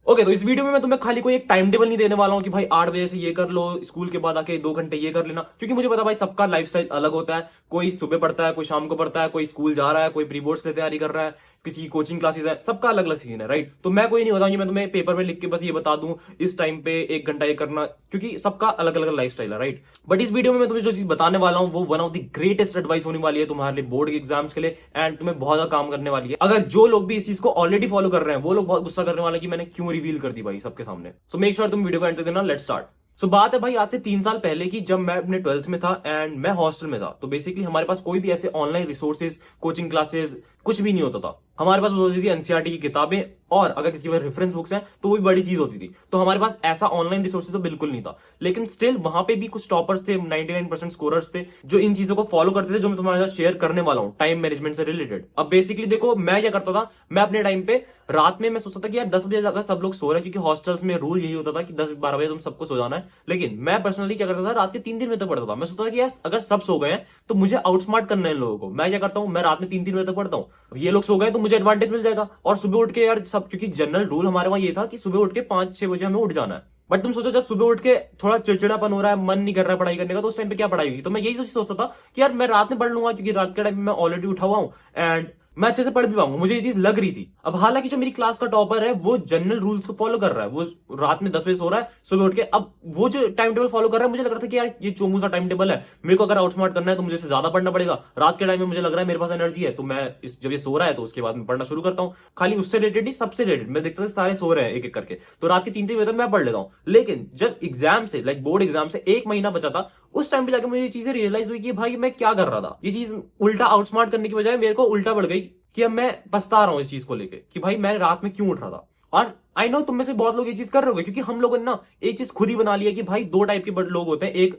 Okay तो इस video में मैं तुम्हें खाली कोई एक टाइम टेबल नहीं देने वाला हूँ कि भाई 8 बजे से ये कर लो, स्कूल के बाद आके 2 घंटे ये कर लेना, क्योंकि मुझे पता भाई सबका लाइफस्टाइल अलग होता है। कोई सुबह पढ़ता है, कोई शाम को पढ़ता है, कोई स्कूल जा रहा है, कोई प्री बोर्ड्स की तैयारी कर रहा है, किसी की कोचिंग क्लासेस है, सबका अलग अलग सीन है, राइट। तो मैं कोई नहीं होता कि मैं तुम्हें पेपर में लिख के बस ये बता दूं इस टाइम पे 1 घंटा ये करना, क्योंकि सबका अलग अलग लाइफस्टाइल है, राइट। बट इस वीडियो में मैं तुम्हें जो चीज बताने वाला हूँ वो one of the greatest advice होने वाली है तुम्हारे लिए बोर्ड के एग्जाम्स के लिए, एंड तुम्हें बहुत ज्यादा काम करने वाली है। अगर जो लोग भी इस चीज को ऑलरेडी फॉलो कर रहे हैं वो लोग बहुत गुस्सा करने वाले हैं कि मैंने क्यों रिवील कर दी भाई सबके सामने। सो मेक श्योर तुम वीडियो को एंड तक देना। Let's start. सो बात है भाई आज से 3 साल पहले की, जब मैं अपने 12th में था एंड मैं हॉस्टल में था। तो बेसिकली हमारे पास कोई भी ऐसे ऑनलाइन रिसोर्सेज, कोचिंग क्लासेस कुछ भी नहीं होता था। हमारे पास होती थी एनसीईआरटी की किताबें, और अगर किसी के पास रेफरेंस बुक्स हैं तो वो भी बड़ी चीज होती थी। तो हमारे पास ऐसा ऑनलाइन रिसोर्सेज तो बिल्कुल नहीं था। लेकिन स्टिल वहां पे भी कुछ टॉपर्स थे, 99% स्कोरर्स थे जो इन चीजों को फॉलो करते थे, जो मैं तुम्हारे साथ शेयर करने वाला हूं टाइम मैनेजमेंट से रिलेटेड। अब बेसिकली देखो मैं क्या करता था, मैं अपने टाइम पे रात में मैं सोचता था कि यार 10 बजे अगर सब लोग सो रहे हैं, क्योंकि हॉस्टल्स में रूल यही होता था कि 10-12 बजे तुम सबको सो जाना है। लेकिन मैं पर्सनली क्या करता था, रात के 3-3 बजे तक पढ़ता था। मैं सोचता था कि यार अगर सब सो गए हैं तो मुझे आउटस्मार्ट करना है इन लोगों को। मैं क्या करता हूँ, मैं रात में 3-3 बजे तक पढ़ता हूँ। अब ये लोग सो गए तो मुझे एडवांटेज मिल जाएगा, और सुबह उठ के यार सब, क्योंकि जनरल रूल हमारे वहां ये था कि सुबह उठ के 5-6 बजे हमें उठ जाना है। बट तुम सोचो जब सुबह उठ के थोड़ा चिड़चिड़ापन हो रहा है, मन नहीं कर रहा है पढ़ाई करने का, तो उस टाइम पे क्या पढ़ाई होगी। तो मैं यही सोचता था कि यार मैं रात में पढ़ लूंगा, क्योंकि रात के टाइम में मैं ऑलरेडी उठा हुआ हूँ एंड मैं अच्छे से पढ़ भी पाऊंगा। मुझे ये चीज लग रही थी। अब हालांकि जो मेरी क्लास का टॉपर है वो जनरल रूल्स को फॉलो कर रहा है, वो रात में 10 बजे सो रहा है, सुबह उठ के अब वो जो टाइम टेबल फॉलो कर रहा है, मुझे लग रहा था कि यार ये चोमू सा टाइम टेबल है, मेरे को अगर आउटस्मार्ट करना है तो मुझे इससे ज्यादा पढ़ना पड़ेगा। रात के टाइम में मुझे लग रहा है मेरे पास एनर्जी है, तो मैं जब ये सो रहा है तो उसके बाद मैं पढ़ना शुरू करता हूँ। खाली उससे रिलेटेड नहीं, सबसे रिलेटेड मैं देखता था सारे सो रहे हैं एक एक करके, तो रात के 3-3 बजे तक मैं पढ़ लेता हूँ। लेकिन जब एग्जाम से, लाइक बोर्ड एग्जाम से 1 महीना बचा था, उस टाइम पे जाके मुझे ये चीजें रियलाइज हुई कि भाई मैं क्या कर रहा था। ये चीज उल्टा आउटस्मार्ट करने की बजाय मेरे को उल्टा बढ़ गई कि अब मैं पछता रहा हूं इस चीज को लेके कि भाई मैं रात में क्यों उठ रहा था। और आई नो तुम में से बहुत लोग ये चीज कर रहे होंगे, क्योंकि हम लोगों ने ना एक चीज खुद ही बना लिया कि भाई दो टाइप के लोग होते हैं, एक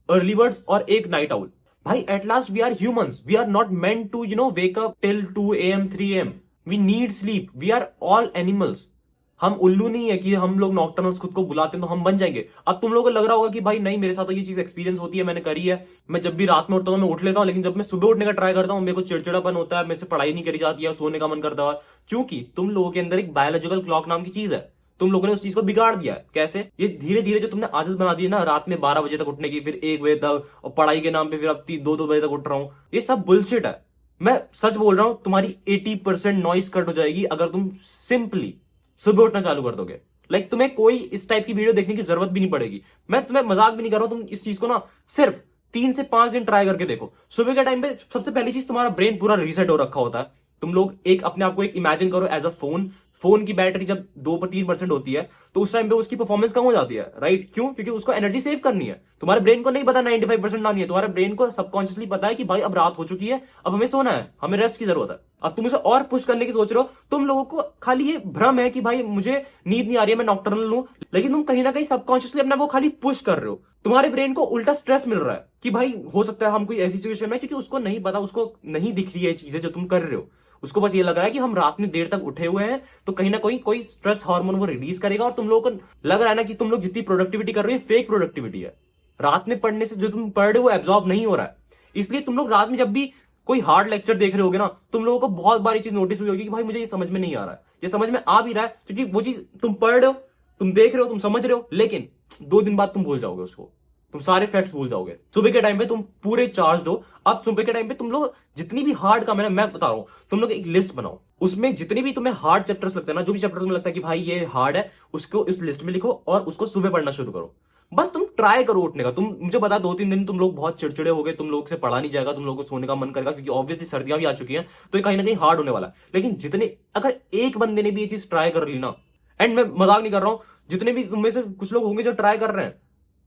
अर्ली बर्ड्स और एक नाइट आउल। भाई at last we are humans, we are not meant to wake up till 2 AM 3 AM। We need sleep, we are all animals. हम उल्लू नहीं है कि हम लोग नॉकटर्नल्स खुद को बुलाते हैं तो हम बन जाएंगे। अब तुम लोगों को लग रहा होगा कि भाई नहीं मेरे साथ तो ये चीज एक्सपीरियंस होती है, मैंने करी है, मैं जब भी रात में उठता हूँ मैं उठ लेता हूँ, लेकिन जब मैं सुबह उठने का ट्राई करता हूँ मेरे को चिड़चिड़ापन होता है, मेरे से पढ़ाई नहीं करी जाती है, सोने का मन करता है। क्योंकि तुम लोगों के अंदर एक बायोलॉजिकल क्लॉक नाम की चीज है, तुम लोगों ने उस चीज को बिगाड़ दिया है। कैसे? ये धीरे धीरे जो तुमने आदत बना दी है ना, रात में 12 बजे तक उठने की, फिर 1 बजे तक, और पढ़ाई के नाम पे फिर अब 2-2 बजे तक उठ रहा हूँ, ये सब बुलशिट है। मैं सच बोल रहा हूं, तुम्हारी 80% नॉइस कट हो जाएगी अगर तुम सिंपली सुबह उठना चालू कर दोगे। लाइक तुम्हें कोई इस टाइप की वीडियो देखने की जरूरत भी नहीं पड़ेगी। मैं तुम्हें मजाक भी नहीं कर रहा हूं, तुम इस चीज को ना सिर्फ 3 से 5 दिन ट्राई करके देखो। सुबह के टाइम पे सबसे पहली चीज, तुम्हारा ब्रेन पूरा रीसेट हो रखा होता है। तुम लोग एक अपने आप को एक इमेजिन करो एज अ फोन। फोन की बैटरी जब 2-3% होती है तो उस टाइम पे उसकी परफॉर्मेंस कम हो जाती है, राइट। क्यों? क्योंकि उसको एनर्जी सेव करनी है। तुम्हारे ब्रेन को नहीं पता 95% लानी है, तुम्हारे ब्रेन को सबकॉन्शियसली पता है कि भाई अब रात हो चुकी है, अब हमें सोना है, हमें रेस्ट की जरूरत है। अब तुम उसे और पुश करने की सोच रहे हो। तुम लोगों को खाली ये भ्रम है कि भाई मुझे नींद नहीं आ रही है, मैं नॉकटर्नल लूं, लेकिन तुम कहीं ना कहीं सबकॉन्शियसली अपने को खाली पुश कर रहे हो। तुम्हारे ब्रेन को उल्टा स्ट्रेस मिल रहा है कि भाई हो सकता है हम कोई ऐसी सिचुएशन में, क्योंकि उसको नहीं पता, उसको नहीं दिख रही है चीजें जो तुम कर रहे हो। उसको बस ये लग रहा है कि हम रात में देर तक उठे हुए हैं, तो कहीं ना कहीं कोई स्ट्रेस हार्मोन वो रिलीज करेगा, और तुम लोगों को लग रहा है ना कि तुम लोग जितनी प्रोडक्टिविटी कर रहे हो फेक प्रोडक्टिविटी है। रात में पढ़ने से जो तुम पढ़ रहे हो वो एब्जॉर्ब नहीं हो रहा है। इसलिए तुम लोग रात में जब भी कोई हार्ड लेक्चर देख रहे होगे ना, तुम लोगों को बहुत बार ये चीज नोटिस हुई होगी कि भाई मुझे ये समझ में नहीं आ रहा है। ये समझ में आ भी रहा है क्योंकि वो चीज तुम पढ़ रहे हो, तुम देख रहे हो, तुम समझ रहे हो, लेकिन 2 दिन बाद तुम भूल जाओगे उसको, तुम सारे फैक्ट्स भूल जाओगे। सुबह के टाइम पे तुम पूरे चार्ज हो। अब सुबह के टाइम पे तुम लोग जितनी भी हार्ड काम है ना, मैं बता रहा हूं, तुम लोग एक लिस्ट बनाओ, उसमें जितने भी तुम्हें हार्ड चैप्टर्स लगते हैं ना, जो भी चैप्टर तुम्हें लगता है कि भाई ये हार्ड है, उसको इस लिस्ट में लिखो और उसको सुबह पढ़ना शुरू करो। बस तुम ट्राई करो उठने का। तुम मुझे बता 2-3 दिन तुम लोग बहुत चिड़चिड़े हो गए, तुम लोग से पढ़ा नहीं जाएगा, तुम लोगों को सोने का मन करेगा, क्योंकि ऑब्वियसली सर्दियां भी आ चुकी हैं, तो ये कहीं ना कहीं हार्ड होने वाला है। लेकिन जितने, अगर एक बंदे ने भी ये चीज ट्राई कर ली ना, एंड मैं मजाक नहीं कर रहा हूं, जितने भी तुम में से कुछ लोग होंगे जो ट्राई कर रहे हैं,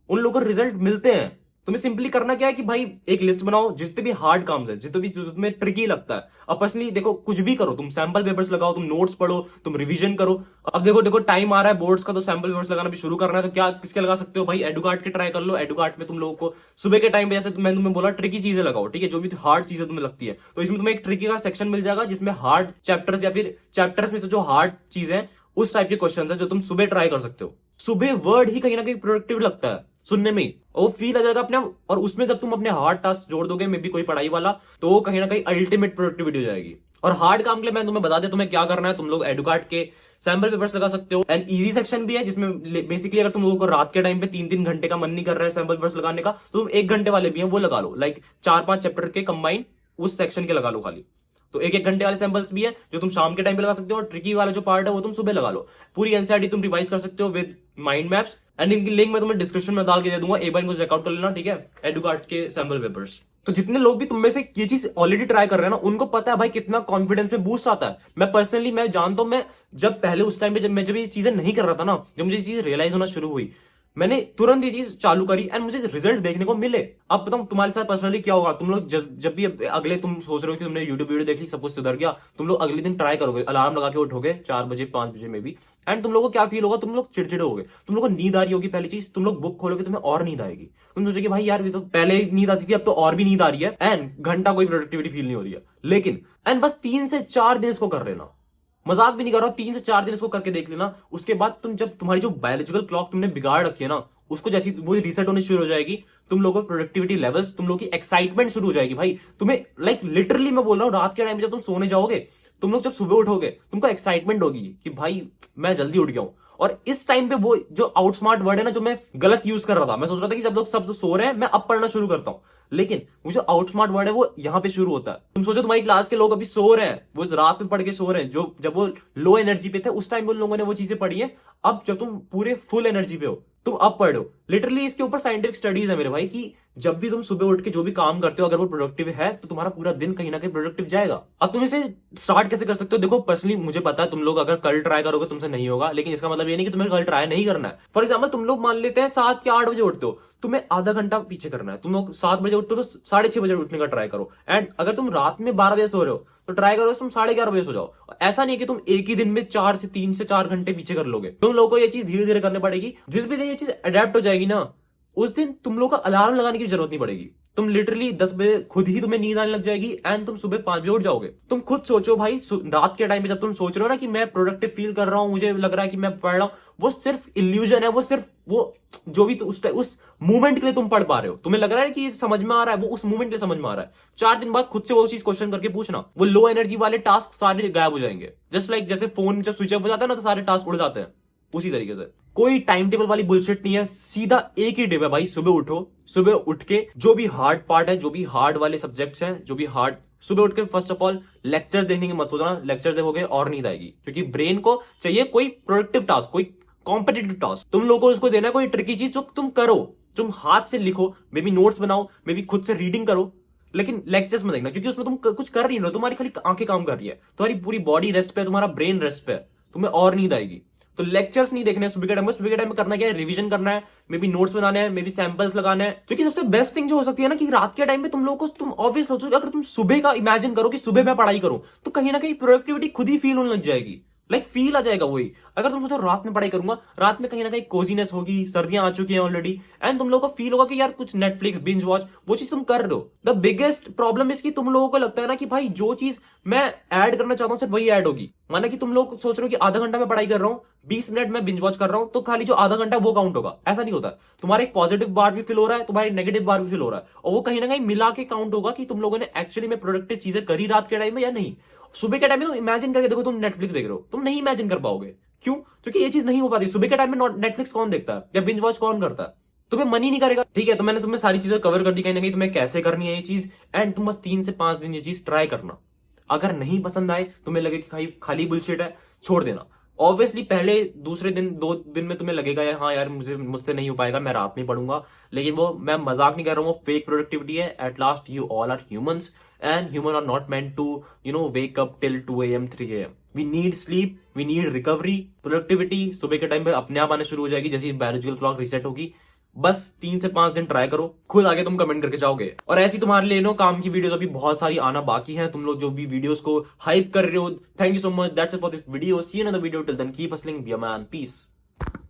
उन लोगों को रिजल्ट मिलते हैं। तुम्हें सिंपली करना क्या है कि भाई एक लिस्ट बनाओ, जितने भी हार्ड काम है, जितने भी जो तुम्हें ट्रिकी लगता है। अब पर्सनली देखो, कुछ भी करो, तुम सैंपल पेपर्स लगाओ, तुम नोट्स पढ़ो, तुम रिवीजन करो। अब देखो देखो टाइम आ रहा है बोर्ड्स का, तो सैंपल पेपर्स लगाना भी शुरू करना है, तो क्या किसके लगा सकते हो भाई? एडुकार्ट के ट्राई कर लो। एडुकार्ट में तुम लोगों को सुबह के टाइम पे, जैसे मैंने तुम्हें बोला, ट्रिकी चीजें लगाओ, ठीक है, जो भी हार्ड चीजें तुम्हें लगती है, तो इसमें तुम्हें एक ट्रिकी का सेक्शन मिल जाएगा जिसमें हार्ड चैप्टर्स या फिर चैप्टर्स में से जो हार्ड चीजें, उस टाइप के क्वेश्चन है जो तुम सुबह ट्राई कर सकते हो। सुबह वर्ड ही कहीं ना कहीं प्रोडक्टिव लगता है सुनने में ही, वो फील आ जाएगा अपने आप। और उसमें जब तुम अपने हार्ड टास्क जोड़ दोगे, मे बी कोई पढ़ाई वाला, तो कहीं ना कहीं अल्टीमेट प्रोडक्टिविटी हो जाएगी। और हार्ड काम के लिए मैं तुम्हें बता दे तुम्हें क्या करना है। तुम लोग एडुकार्ड के सैंपल पेपर्स लगा सकते हो, एंड इजी सेक्शन भी है जिसमें बेसिकली अगर तुम लोगों को रात के टाइम पे 3-3 घंटे का मन नहीं कर रहा है सैंपल पेपर्स लगाने का, तो तुम 1 घंटे वाले भी हैं वो लगा लो, लाइक 4-5 चैप्टर के कंबाइन उस सेक्शन के लगा लो खाली। तो 1-1 घंटे वाले सैंपल्स भी है जो तुम शाम के टाइम पे लगा सकते हो, और ट्रिकी वाला जो पार्ट है वो तुम सुबह लगा लो। पूरी एनसीईआरटी तुम रिवाइज कर सकते हो विद माइंड मैप्स, एंड इनकी लिंक मैं तुम्हें डिस्क्रिप्शन में डाल के दे दूंगा, एक बार इनको चेकआउट कर लेना, ठीक है, एडुकार्ड के सैंपल पेपर्स। तो जितने लोग भी तुम में से ये चीज ऑलरेडी ट्राई कर रहे हैं ना, उनको पता है भाई कितना कॉन्फिडेंस में बूस्ट आता है। मैं पर्सनली मैं जानता हूं, मैं जब पहले उस टाइम पे जब ये चीजें नहीं कर रहा था ना, जब मुझे ये चीज रियलाइज होना शुरू हुई, मैंने तुरंत ये चीज चालू करी एंड मुझे रिजल्ट देखने को मिले। अब बताऊं तुम्हारे साथ पर्सनली क्या होगा, तुम लोग जब भी अगले तुम सोच रहे हो कि तुमने यूट्यूब वीडियो देख ली सब कुछ सुधर गया, तुम लोग अगले दिन ट्राई करोगे, अलार्म लगा के उठोगे 4 बजे 5 बजे में भी, एंड तुम लोगों को क्या फील होगा, तुम लोग चिड़चिड़े होगे, तुम लोगों को नींद आ रही होगी। पहली चीज, तुम लोग बुक खोलोगे तुम्हें और नींद आएगी, तुम सोचोगे भाई यार ये तो पहले नींद आती थी अब तो और भी नींद आ रही है, एंड घंटा कोई प्रोडक्टिविटी फील नहीं हो रही है। लेकिन एंड बस 3 से 4 दिन इसको कर लेना, मजाक भी नहीं कर रहा हूं, 3 से 4 दिन इसको करके देख लेना। उसके बाद तुम जब तुम्हारी जो बायोलॉजिकल क्लॉक तुमने बिगाड़ रखी है ना, उसको जैसी वो रीसेट होनी शुरू हो जाएगी, तुम लोगों को प्रोडक्टिविटी लेवल्स, तुम लोगों की एक्साइटमेंट शुरू हो जाएगी भाई। तुम्हें लाइक लिटरली मैं बोल रहा हूँ, रात के टाइम जब तुम सोने जाओगे, तुम लोग जब सुबह उठोगे तुमको एक्साइटमेंट होगी कि भाई मैं जल्दी उठ गया हूं। और इस टाइम पे वो जो आउटस्मार्ट वर्ड है ना, जो मैं गलत यूज कर रहा था, मैं सोच रहा था कि जब लोग सब सो रहे हैं मैं अब पढ़ना शुरू करता हूं, लेकिन वो जो आउटस्मार्ट वर्ड है वो यहां पे शुरू होता है। तुम सोचो तुम्हारी क्लास के लोग अभी सो रहे हैं, वो इस रात में पढ़ के सो रहे हैं, जो जब वो लो एनर्जी पे थे उस टाइम उन लोगों ने वो चीजें पढ़ी है। अब जब तुम पूरे फुल एनर्जी पे हो तुम अब पढ़ो। लिटरली इसके ऊपर साइंटिफिक स्टडीज है मेरे भाई, कि जब भी तुम सुबह उठ के जो भी काम करते हो अगर वो प्रोडक्टिव है तो तुम्हारा पूरा दिन कहीं ना कहीं प्रोडक्टिव जाएगा। अब तुम इसे स्टार्ट कैसे कर सकते हो, देखो पर्सनली मुझे पता है तुम लोग अगर कल ट्राई करोगे तुमसे नहीं होगा, लेकिन इसका मतलब ये नहीं कि तुम्हें कल ट्राई नहीं करना है। फॉर एग्जाम्पल तुम लोग मान लेते हैं 7 या 8 बजे उठते हो, तुम्हें आधा घंटा पीछे करना है। तुम लोग 7 बजे उठते हो तो 6:30 बजे उठने का ट्राई करो, एंड अगर तुम रात में 12 बजे सो रहे हो तो ट्राई करो तुम 11:30 बजे सो जाओ। ऐसा नहीं है कि तुम एक ही दिन में 3 से 4 घंटे पीछे कर लोगे, तुम लोगों को ये चीज धीरे धीरे करनी पड़ेगी। जिस भी दिन ये चीज अडेप्ट हो जाएगी ना, उस दिन तुम लोग का अलार्म लगाने की जरूरत नहीं पड़ेगी। तुम लिटरली 10 बजे खुद ही तुम्हें नींद आने लग जाएगी, एंड तुम सुबह 5 बजे उठ जाओगे। तुम खुद सोचो भाई, रात के टाइम पे जब तुम सोच रहे हो ना कि मैं प्रोडक्टिव फील कर रहा हूं, मुझे लग रहा है कि मैं पढ़ रहा हूं, वो सिर्फ इल्यूजन है, वो सिर्फ वो जो भी उस मूवमेंट के लिए तुम पढ़ पा रहे हो, तुम्हें लग रहा है कि ये समझ में आ रहा है, वो उस मूवमेंट के लिए समझ में आ रहा है। 4 दिन बाद खुद से वो चीज क्वेश्चन करके पूछना, वो लो एनर्जी वाले टास्क सारे गायब हो जाएंगे। जस्ट लाइक जैसे फोन जब स्विच ऑफ हो जाता है ना तो सारे टास्क उड़ जाते हैं, उसी तरीके से। कोई टाइम टेबल वाली बुलशिट नहीं है, सीधा एक ही डिप है भाई, सुबह उठो, सुबह उठ के जो भी हार्ड पार्ट है, जो भी हार्ड वाले सब्जेक्ट्स हैं, जो भी हार्ड, सुबह उठ के फर्स्ट ऑफ ऑल लेक्चर्स देखने की मत सोचना, लेक्चर्स देखोगे और नींद आएगी, क्योंकि ब्रेन को चाहिए कोई प्रोडक्टिव टास्क, कोई कॉम्पिटिटिव टास्क। तुम लोगों को उसको देना है कोई ट्रिकी चीज जो तुम करो, तुम हाथ से लिखो, मे बी नोट्स बनाओ, मे बी खुद से रीडिंग करो, लेकिन लेक्चर्स में देखना, क्योंकि उसमें तुम कुछ कर नहीं रहे हो, तुम्हारी खाली आंखें काम कर रही है, तुम्हारी पूरी बॉडी रेस्ट पे है, तुम्हारा ब्रेन रेस्ट पे है, तुम्हें और नींद आएगी। तो लेक्चर्स नहीं देखने सुबह के टाइम में। सुबह के टाइम में करना क्या है, रिवीजन करना है, मे बी नोट्स बनाने हैं, मे बी सैंपल्स लगाने हैं। क्योंकि सबसे बेस्ट थिंग जो हो सकती है ना, कि रात के टाइम में तुम लोगों को, तुम ऑब्वियस सोचोगे अगर तुम सुबह का इमेजिन करो कि सुबह मैं पढ़ाई करूं, तो कहीं ना कहीं प्रोडक्टिविटी खुद ही फील होने लग जाएगी, लाइक फील आ जाएगा वही। अगर तुम सोचो रात में पढ़ाई करूंगा, रात में कहीं ना कहीं कोजीनेस होगी, सर्दियां आ चुकी हैं ऑलरेडी, एंड तुम लोगों को फील होगा कि यार कुछ नेटफ्लिक्स बिंज वॉच, वो चीज तुम कर रहे हो। द बिगेस्ट प्रॉब्लम इसकी, तुम लोगों को लगता है ना कि भाई जो चीज मैं ऐड करना चाहता हूं सिर्फ वही ऐड होगी। माना कि तुम लोग सोच रहे हो कि आधा घंटा मैं पढ़ाई कर रहा हूं, 20 मिनट में बिंज वॉच कर रहा हूं, तो खाली जो आधा घंटा वो काउंट होगा, ऐसा नहीं होता। तुम्हारा एक पॉजिटिव बार भी फील हो रहा है, तुम्हारी नेगेटिव बार भी फील हो रहा है, और वो कहीं ना कहीं मिला के काउंट होगा कि तुम लोगों ने एक्चुअली में प्रोडक्टिव चीजें करी रात के टाइम में या नहीं। सुबह के टाइम में तुम इमेजिन करके देखो, तुम नेटफ्लिक्स देख रहे हो, तुम नहीं इमेजिन कर पाओगे। क्यों? क्योंकि ये चीज नहीं हो पाती। सुबह के टाइम में नेटफ्लिक्स कौन देखता है या बिंज वॉच कौन करता है? तुम्हें मन ही नहीं करेगा। ठीक है, तो मैंने तुम्हें सारी चीजें कवर कर दी कहीं ना कहीं, तुम्हें कैसे करनी है ये चीज, एंड तुम बस 3 से 5 दिन ये चीज ट्राई करना। अगर नहीं पसंद आए, तुम्हें लगे कि खाली बुलशिट है, छोड़ देना। ऑब्वियसली पहले दूसरे दिन 2 दिन में तुम्हें लगेगा यार हाँ यार मुझसे नहीं हो पाएगा, मैं रात में पढ़ूंगा, लेकिन वो मैं मजाक नहीं कर रहा हूँ, वो फेक प्रोडक्टिविटी है। At last you all are humans, and human are not meant to wake up till 2 a.m. 3 a.m. we need sleep, we need recovery। Productivity सुबह के टाइम पे अपने आप आने शुरू हो जाएगी जैसे बायोलॉजिकल क्लॉक रीसेट होगी। बस 3 से 5 दिन ट्राई करो, खुद आगे तुम कमेंट करके जाओगे। और ऐसी तुम्हारे लिए काम की वीडियोस अभी बहुत सारी आना बाकी है। तुम लोग जो भी वीडियोस को हाइप कर रहे हो, thank you so much, that's it for this video, see you in another video, till then keep hustling, be a man, piece.